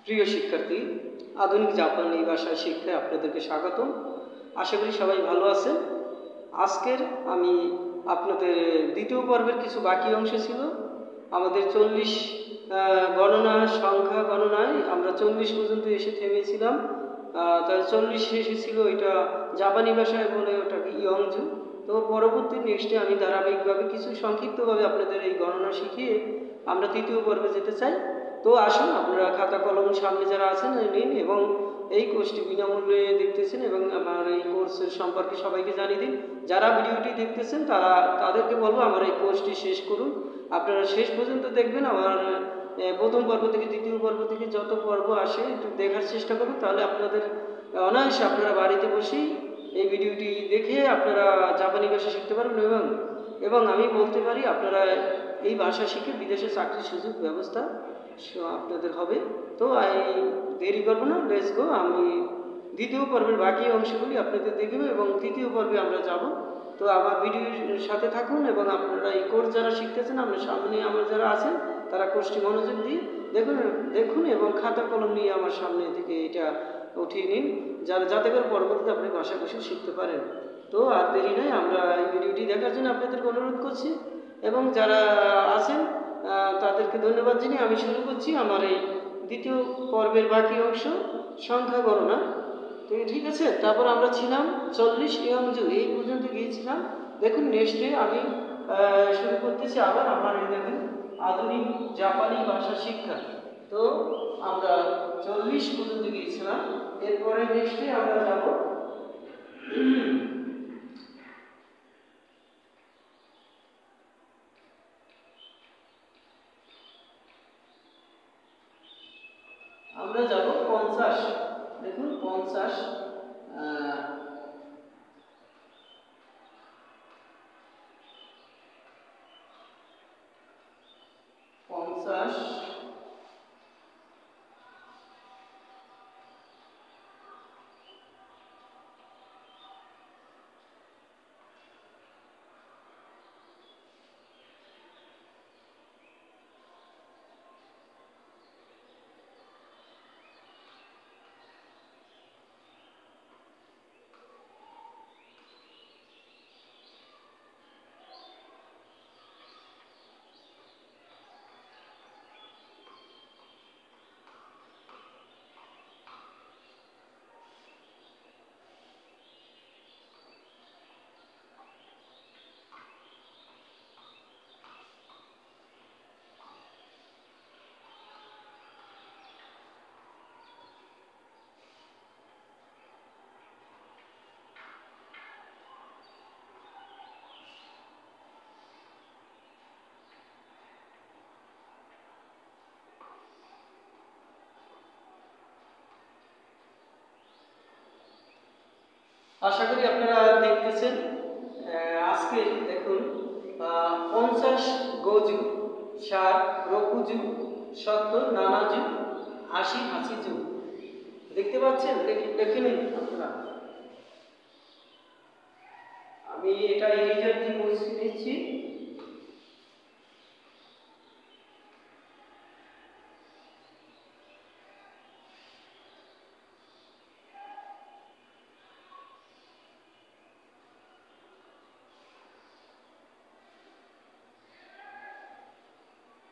প্রিয় শিক্ষার্থী, আধুনিক জাপানি ভাষা শিক্ষায় আপনাদেরকে স্বাগতম। আশা করি সবাই ভালো আছেন। আজকের আমি আপনাদের দ্বিতীয় পর্বের কিছু বাকি অংশ ছিল। আমাদের 40 গণনা সংখ্যা গণনায় আমরা 40 পর্যন্ত এসে থেমেছিলাম। তাহলে 40 শেষে ছিল এটা জাপানি ভাষায় বলে ওটাকে ইয়ংজু। তো পরবর্তী নেক্সটে আমি ধারাবাহিকভাবে কিছু সংক্ষিপ্তভাবে আপনাদের এই গণনা শিখিয়ে আমরা তৃতীয় পর্বে যেতে চাই। তো আসুন, আপনারা খাতা কলম সামনে যারা আছেন নিন এবং এই কোর্সটি বিনামূল্যে দেখতেছেন এবং আমার এই কোর্সের সম্পর্কে সবাইকে জানিয়ে দিন। যারা ভিডিওটি দেখতেছেন তাদেরকে বলবো আমার এই কোর্সটি শেষ করুন। আপনারা শেষ পর্যন্ত দেখবেন। আমার প্রথম পর্ব থেকে দ্বিতীয় পর্ব থেকে যত পর্ব আসে একটু দেখার চেষ্টা করুন, তাহলে আপনাদের অনায়াসে আপনারা বাড়িতে বসেই এই ভিডিওটি দেখে আপনারা জাপানি ভাষা শিখতে পারবেন এবং আমি বলতে পারি আপনারা এই ভাষা শিখে বিদেশে চাকরির সুযোগ ব্যবস্থা আপনাদের হবে। তো দেরি করবো না, লেটস গো। আমি দ্বিতীয় পর্বের বাকি অংশগুলি আপনাদের দেখব এবং তৃতীয় পর্বে আমরা যাব। তো আমার ভিডিওর সাথে থাকুন এবং আপনারা এই কোর্স যারা শিখতেছেন, আপনার সামনে আমার যারা আছেন তারা কোর্সটি মনোযোগ দিয়ে দেখুন এবং খাতা কলম নিয়ে আমার সামনে থেকে এটা উঠিয়ে নিন, যাতে করে পরবর্তীতে আপনি ভাষা কৌশল শিখতে পারেন। তো আর দেরি নয়, আমরা এই ভিডিওটি দেখার জন্য আপনাদেরকে অনুরোধ করছি এবং যারা আছেন তাদেরকে ধন্যবাদ জানিয়ে আমি শুরু করছি আমার এই দ্বিতীয় পর্বের বাকি অংশ সংখ্যা গণনা। তো ঠিক আছে, তারপর আমরা ছিলাম 40 ইয়ংজু এই পর্যন্ত গিয়েছিলাম। দেখুন নেক্সটে আমি শুরু করতেছি আবার আমার এই দেখুন আধুনিক জাপানি ভাষা শিক্ষা। তো আমরা 40 পর্যন্ত গিয়েছিলাম। এরপরে নেক্সটে আমরা যাব আমরা যাব 50। দেখুন 50 আশা করি আপনারা দেখতেছেন। আজকে দেখুন 50 গোজু, 60 রকুজু, 70 নানাজু, 80 হাসিজু। দেখতে পাচ্ছেন? দেখে নিন আপনারা। আমি এটা ইরেজার দিয়ে মুছে নিচ্ছি।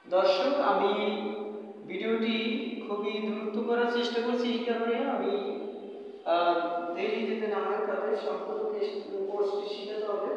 দর্শক, আমি ভিডিওটি খুবই দ্রুত করার চেষ্টা করছি, এই কারণে আমি দেরি যেতে না হয় তাদের সম্পর্কে কোর্সটি শিখাতে হবে।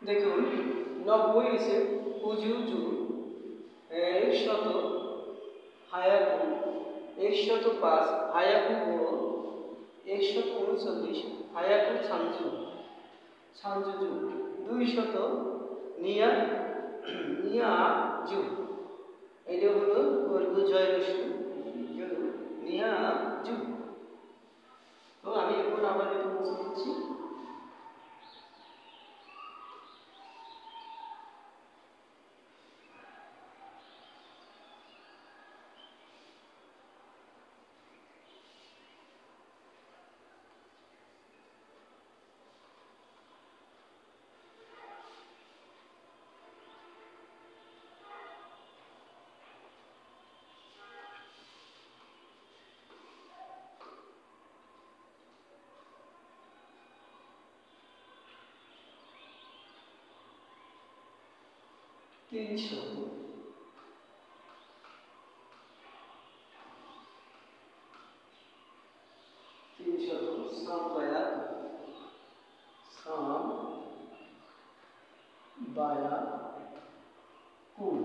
দেখুন 90 এসে উজু জু 100 হায়াকু 105 হায়াকু ও 139 হায়াকু ছানজু ছানজুজু 200 নিয়া নিয়া জু। এটা হলো বর্গ জয় রসু নিয়া জু। তো আমি এখন আবার এটা মুছে দিচ্ছি। তিনশো সামবায়া কুল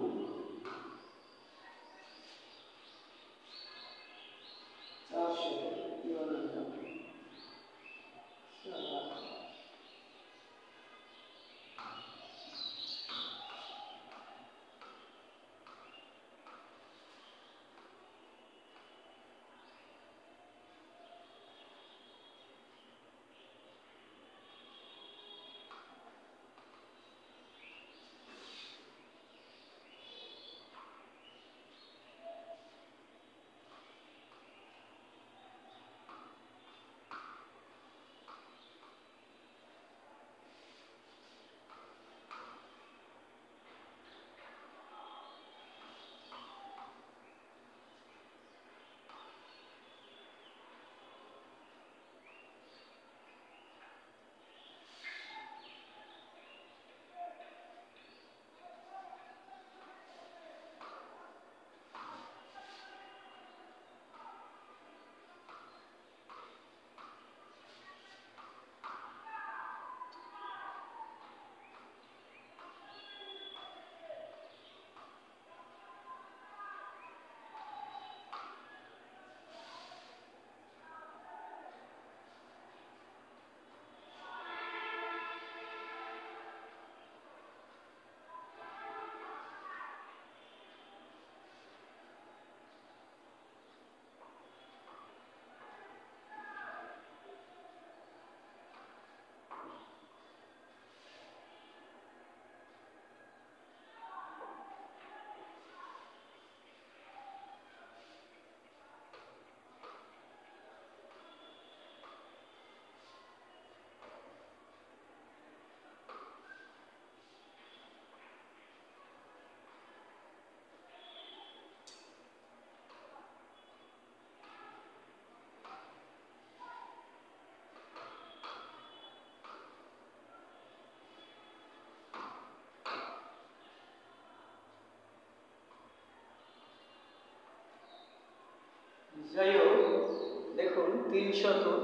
300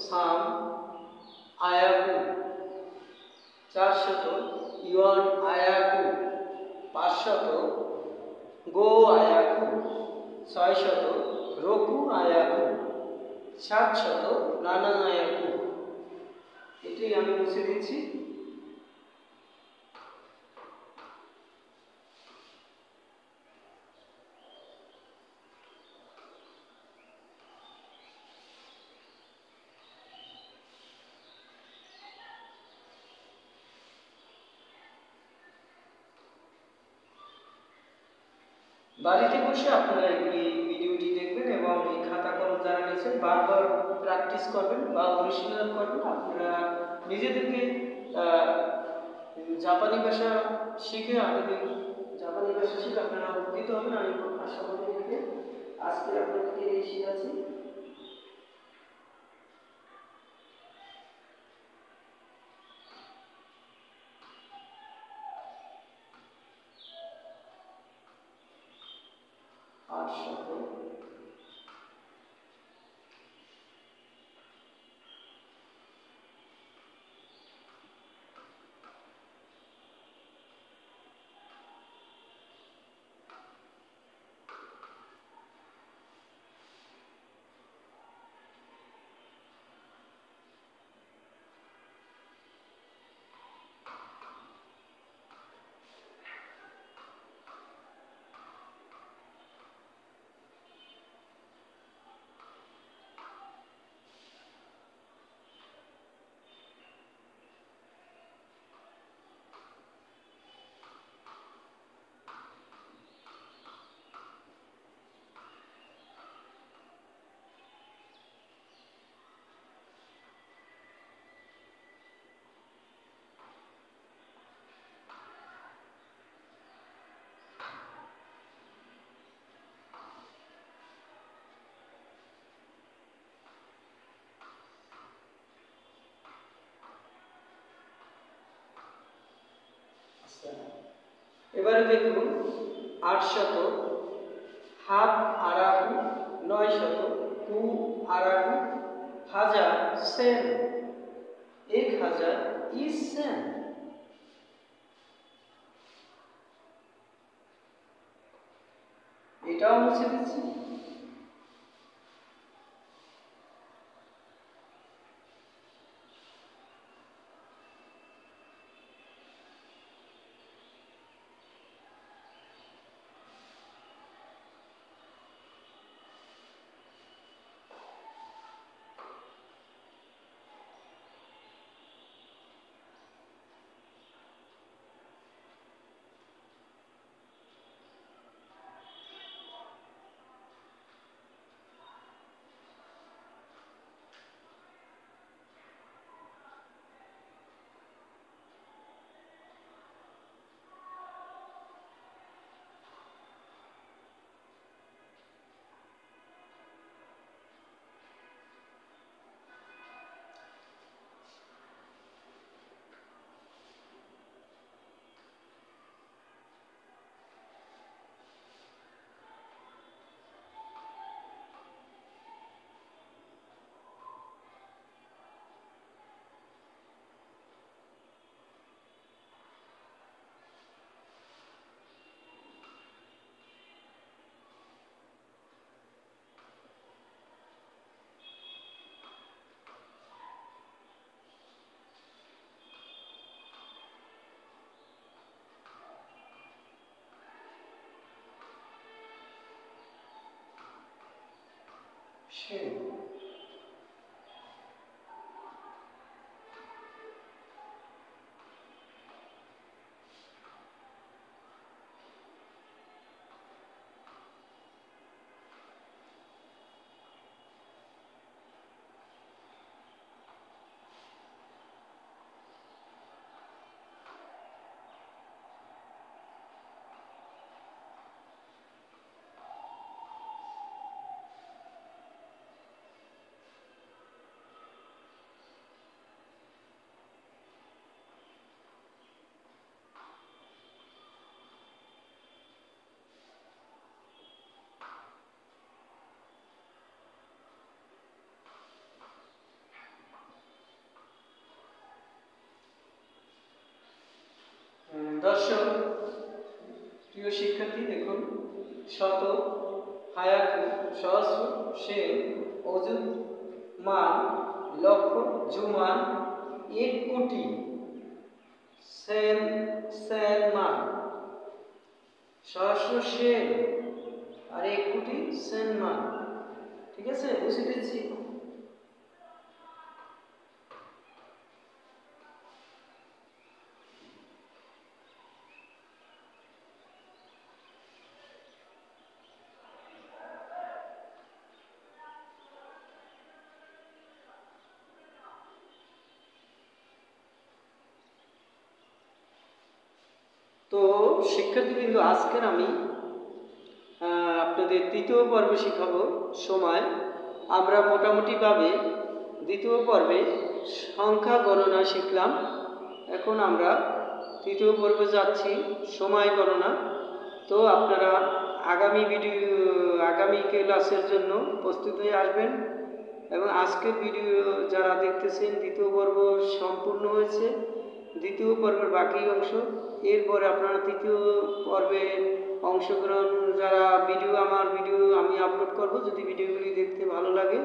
সাম আয়াকু 400 ইয়ন আয়াকু 500 গো আয়াকু 600 রোকু আয়াকু 700 নানা আয়াকু। এটাই আমি মুছে দিচ্ছি। বাড়িতে বসে আপনারা এই ভিডিওটি দেখবেন এবং এই খাতা কলম যারা নিয়েছেন বারবার প্র্যাকটিস করবেন বা অনুশীলন করবেন। আপনারা নিজেদেরকে জাপানি ভাষা শিখে আপনাদের জাপানি ভাষা শিখে আপনারা উপকৃত হবেন। আমি আশাবাদী থেকে আজকে আপনাদেরকে এই শিখাচ্ছি। এবারে দেখুন 800 হাত আড়াহু 900 কু আড়াহু হাজার সেন 1000 ইজ সেন। এটাও মুছে দিচ্ছি। দর্শক প্রিয় শিক্ষার্থী দেখুন, শত হায়াতু সহস্র সেন অযুত মান লক্ষ জুমান 1 কোটি সেন সেন মান সহস্র সেন আর 1 কোটি সেন মান। ঠিক আছে, বুঝে দিচ্ছি। তো শিক্ষার্থীবৃন্দ, আজকের আমি আপনাদের তৃতীয় পর্বে শেখাবো সময়। আমরা মোটামুটিভাবে দ্বিতীয় পর্বে সংখ্যা গণনা শিখলাম। এখন আমরা তৃতীয় পর্বে যাচ্ছি সময় গণনা। তো আপনারা আগামী ক্লাসের জন্য প্রস্তুত হয়ে আসবেন। এবং আজকের ভিডিও যারা দেখতেছেন, দ্বিতীয় পর্ব সম্পূর্ণ হয়েছে। দ্বিতীয় পর্বের বাকি অংশ, এরপরে আপনারা তৃতীয় পর্বে অংশগ্রহণ যারা আমার ভিডিও আমি আপলোড করব, যদি ভিডিওগুলি দেখতে ভালো লাগে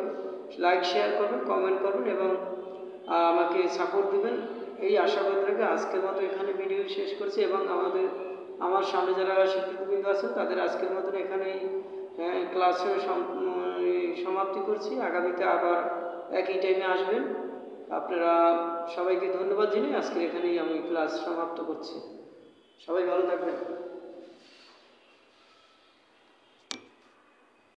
লাইক শেয়ার করবেন, কমেন্ট করবেন এবং আমাকে সাপোর্ট দেবেন, এই আশাবাদ রেখে আজকের মতো এখানে ভিডিও শেষ করছি। এবং আমার সামনে যারা শিক্ষার্থীবৃন্দ আছেন তাদের আজকের মতন এখানেই ক্লাসে সমাপ্তি করছি। আগামীতে আবার একই টাইমে আসবেন। আপনারা সবাইকে ধন্যবাদ জানিয়ে আজকের এখানেই আমি ক্লাস সমাপ্ত করছি। সবাই ভালো থাকবেন।